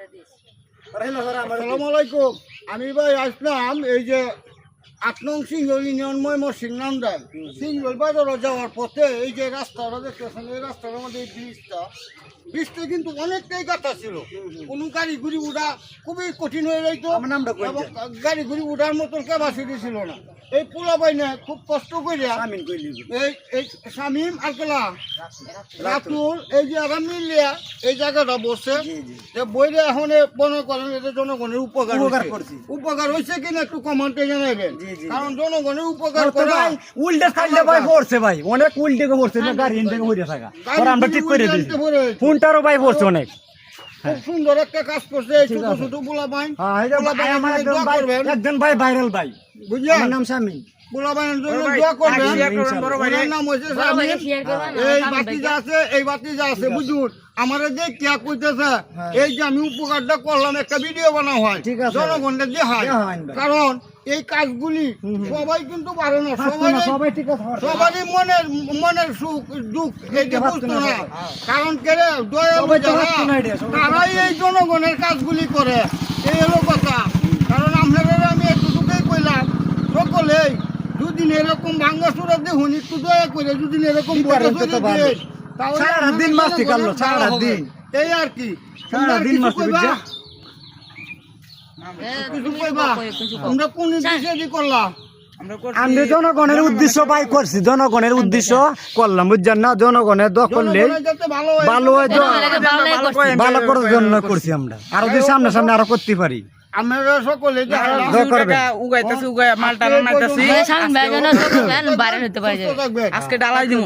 আসসালামু আলাইকুম। আমি ভাই আসলাম এই যে ৮ নং সিংহল ইউনিয়ন ময়মনসিংহ নান্দাইল সিংহল বাজারে যাওয়ার পথে এই যে রাস্তাটা দেখতেছেন, এই রাস্তার মধ্যে এই ব্রিজটা কিন্তু অনেকটাই গাঁথা ছিল। কোনো গাড়ি ঘুরি উঠা খুবই কঠিন হয়ে যেত এবং গাড়ি ঘুরি উঠার মতন ক্যাপাসিটি ছিল না। এই পোলা বাইনে খুব কষ্ট করে এই শামিম আলকেলা রাতুল এই যে আরাম মিলিয়া এই জায়গাটা বসে বইরে এখন মনে করেন এটা জনগণের উপকার হয়েছে কিনা একটু কমেন্টে জানাবেন, কারণ জনগণের উপকার করা উল্টে সাইডে ভাই পড়ছে ভাই, অনেক উল্টে পড়ছে না, গাড়ি থেকে হইতে থাকা আমরা ঠিক করে দিয়েছি, ফোনটারও ভাই পড়ছে অনেক। খুব সুন্দর একটা কাজ করছে ছোট ছোট পোলা বাইন। একজন ভাই ভাইরাল ভাই, বুঝলেন, নাম শামিম। পোলা বাইনের জন্য দোয়া করবেন। ওনার নাম হচ্ছে শামিম। এই বাতি যা আছে বুঝুন, আমার যে কে কইতেছে এই যে আমি উপকারটা করলাম, একটা ভিডিও বানা হয় জনগণের যে হয়, কারণ এই কাজগুলি সবাই কিন্তু পারে না, সবারই মনের সুখ দুঃখ এইটা বুঝতো না, কারণ কেড়ে তারাই এই জনগণের কাজগুলি করে। এই হলো কথা, কারণ আপনারা আমি এতটুকুই কইলাম সকলেই যদি এরকম ভাঙ্গা চূড়া দেখুন, একটু দয়া করে যদি এরকম সারাদিন মাস্তি কাটলো, সারাদিন এই আর কি সারাদিন মাস্তি আমরা কোন উদ্দেশ্যে করলাম, আমরা জনগণের উদ্দেশ্য ভাই করছি, জনগণের উদ্দেশ্য করলাম বুঝছেন না, জনগণের দোয়া করলে ভালো হয়, ভালো করার জন্য করছি আমরা, আরো যদি সামনে সামনে আরো করতে পারি। আমরা সকলে আজকে ডালাই দিব।